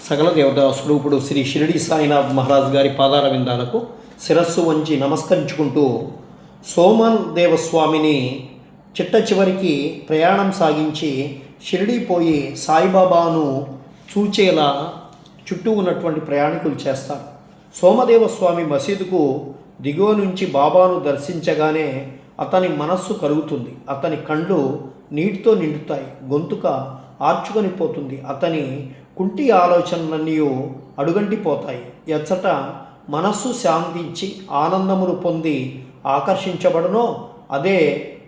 సకల దేవతా స్వరూపుడు శ్రీ షిరిడి సాయినాథ్ మహారాజ్ గారి పాదార విందాలకు శిరస్సు వంచి నమస్కరించుకుంటూ సోమన్ దేవస్వామిని చిట్ట చివరికి ప్రయాణం సాగించి షిరిడి పోయి సాయిబాబాను చూచేలా చుట్టూ ఉన్నటువంటి ప్రయాణికులు చేస్తారు. సోమదేవస్వామి మసీదుకు దిగువ నుంచి బాబాను దర్శించగానే అతని మనస్సు కరుగుతుంది, అతని కళ్ళు నీటితో నిండుతాయి, గొంతుక ఆర్చుకొని పోతుంది, అతని కుంటి ఆలోచనలన్నీ అడుగంటిపోతాయి. ఎచ్చట మనస్సు శాంతించి ఆనందమును పొంది ఆకర్షించబడునో అదే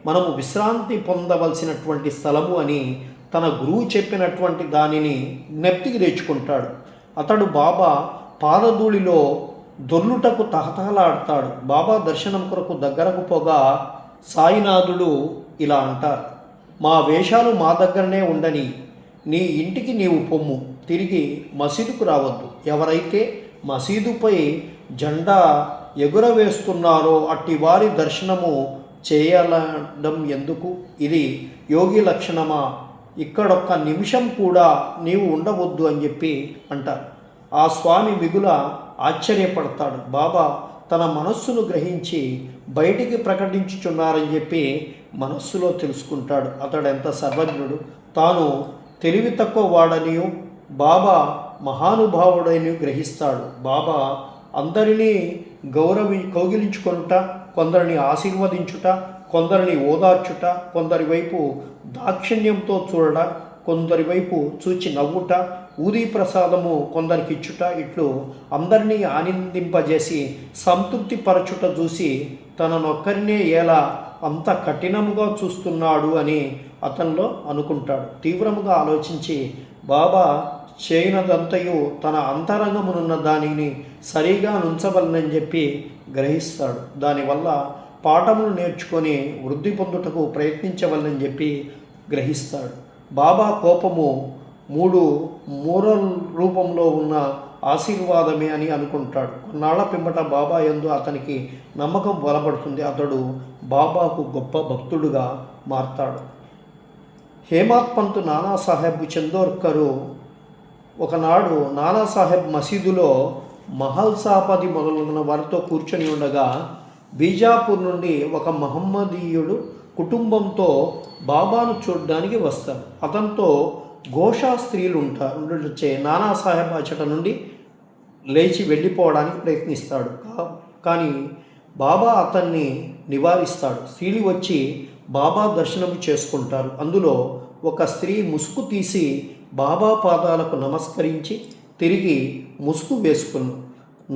మనము విశ్రాంతి పొందవలసినటువంటి స్థలము అని తన గురువు చెప్పినటువంటి దానిని జ్ఞప్తికి తెచ్చుకుంటాడు. అతడు బాబా పాదధూళిలో దొర్లుటకు తహతహలాడతాడు. బాబా దర్శనం కొరకు దగ్గరకు పోగా సాయినాథుడు ఇలా అంటారు, మా వేషాలు మా దగ్గరనే ఉండని, నీ ఇంటికి నీవు పొమ్ము, తిరిగి మసీదుకు రావద్దు. ఎవరైతే మసీదుపై జెండా ఎగురవేస్తున్నారో అట్టి వారి దర్శనము చేయడం ఎందుకు? ఇది యోగి లక్షణమా? ఇక్కడొక్క నిమిషం కూడా నీవు ఉండవద్దు అని చెప్పి అంటారు. ఆ స్వామి మిగుల ఆశ్చర్యపడతాడు. బాబా తన మనస్సును గ్రహించి బయటికి ప్రకటించుచున్నారని చెప్పి మనస్సులో తెలుసుకుంటాడు. అతడు ఎంత సర్వజ్ఞుడు, తాను తెలివి తక్కువ వాడనియు బాబా మహానుభావుడని గ్రహిస్తాడు. బాబా అందరినీ కౌగిలించుకొనుట, కొందరిని ఆశీర్వదించుట, కొందరిని ఓదార్చుట, కొందరి వైపు దాక్షిణ్యంతో చూడట, కొందరి వైపు చూచి నవ్వుట, ఊదీ ప్రసాదము కొందరికి ఇచ్చుట, ఇట్లు అందరినీ ఆనందింపజేసి సంతృప్తి పరచుట చూసి తననొక్కరినే ఎలా అంత కఠినముగా చూస్తున్నాడు అని అతనిలో అనుకుంటాడు. తీవ్రముగా ఆలోచించి బాబా చేయనదంతయు తన అంతరంగమునున్న దానిని సరిగా నుంచవలనని చెప్పి గ్రహిస్తాడు. దానివల్ల పాఠములు నేర్చుకొని వృద్ధి పొందుటకు ప్రయత్నించవలనని చెప్పి గ్రహిస్తాడు. బాబా కోపము మూరల రూపంలో ఉన్న ఆశీర్వాదమే అని అనుకుంటాడు. కొన్నాళ్ల పిమ్మట బాబా యందు అతనికి నమ్మకం బలపడుతుంది. అతడు బాబాకు గొప్ప భక్తుడుగా మారతాడు. హేమాత్ పంత్ నానాసాహెబ్ చందోర్కరు ఒకనాడు నానాసాహెబ్ మసీదులో మహల్సాపది మొదలైన వారితో కూర్చొని ఉండగా బీజాపూర్ నుండి ఒక మహమ్మదీయుడు కుటుంబంతో బాబాను చూడడానికి వస్తారు. అతనితో ఘోషా స్త్రీలు ఉండొచ్చే నానాసాహెబ్ అచ్చట నుండి లేచి వెళ్ళిపోవడానికి ప్రయత్నిస్తాడు. కానీ బాబా అతన్ని నివారిస్తాడు. స్త్రీలు వచ్చి బాబా దర్శనం చేసుకుంటారు. అందులో ఒక స్త్రీ ముసుగు తీసి బాబా పాదాలకు నమస్కరించి తిరిగి ముసుగు వేసుకున్నాడు.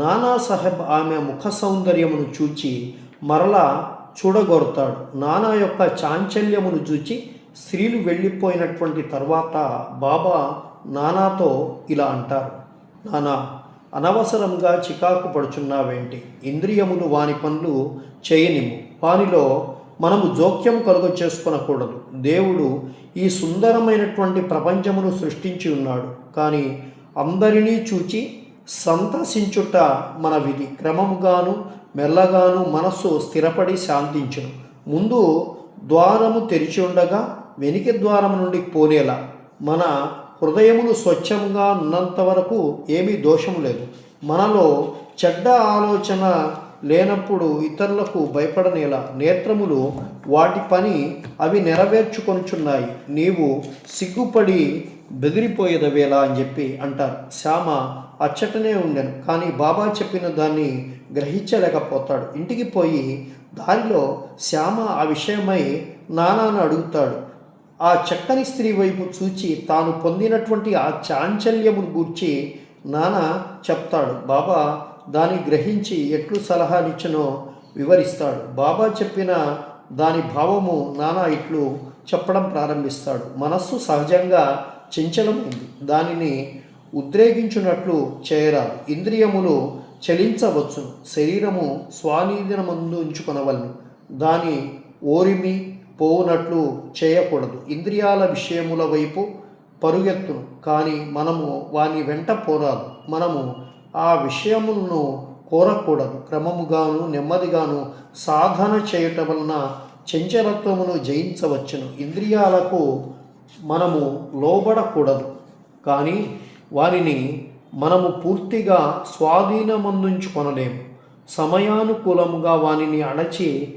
నానాసాహెబ్ ఆమె ముఖ సౌందర్యమును చూచి మరలా చూడగోరుతాడు. నానా యొక్క చాంచల్యమును చూచి స్త్రీలు వెళ్ళిపోయినటువంటి తర్వాత బాబా నానాతో ఇలా అంటారు, నానా, అనవసరంగా చికాకు పడుచున్నావేంటి? ఇంద్రియములు వాని పనులు చేయనిము, వానిలో మనము జోక్యం చేసుకొనకూడదు. దేవుడు ఈ సుందరమైనటువంటి ప్రపంచమును సృష్టించి ఉన్నాడు, కానీ అందరినీ చూచి సంతసించుట మన విధి. క్రమముగాను మెల్లగాను మనస్సు స్థిరపడి శాంతించును. ముందు ద్వారము తెరిచి ఉండగా వెనుక ద్వారము నుండి పోనేలా మన హృదయములు స్వచ్ఛంగా ఉన్నంత వరకు ఏమీ దోషము లేదు. మనలో చెడ్డ ఆలోచన లేనప్పుడు ఇతరులకు భయపడనేలా నేత్రములు వాటి పని అవి నెరవేర్చుకొనుచున్నాయి. నీవు సిగ్గుపడి బెదిరిపోయేదవేలా అని చెప్పి అంటారు. శ్యామ అచ్చటనే ఉండెను, కానీ బాబా చెప్పిన దాన్ని గ్రహించలేకపోతాడు. ఇంటికి పోయి దారిలో శ్యామ ఆ విషయమై నానాను అడుగుతాడు. ఆ చక్కని స్త్రీ వైపు చూచి తాను పొందినటువంటి ఆ చాంచల్యమును గూర్చి నానా చెప్తాడు. బాబా దాన్ని గ్రహించి ఎట్లు సలహానిచ్చనో వివరిస్తాడు. బాబా చెప్పిన దాని భావము నానా ఇట్లు చెప్పడం ప్రారంభిస్తాడు. మనస్సు సహజంగా చంచలమైంది, దానిని ఉద్రేకించున్నట్లు చేయరాదు. ఇంద్రియములు చలించవచ్చును, శరీరము స్వాధీనమందు ఉంచుకొనవలను, దాని ఓరిమి పోవునట్లు చేయకూడదు. ఇంద్రియాల విషయముల వైపు పరుగెత్తును, కానీ మనము వాని వెంట పోరాదు. మనము ఆ విషయములను కోరకూడదు. క్రమముగాను నెమ్మదిగాను సాధన చేయటం వలన చంచలత్వమును జయించవచ్చును. ఇంద్రియాలకు మనము లోబడకూడదు, కానీ వారిని మనము పూర్తిగా స్వాధీనమందుంచుకొనలేము. సమయానుకూలముగా వానిని అణచి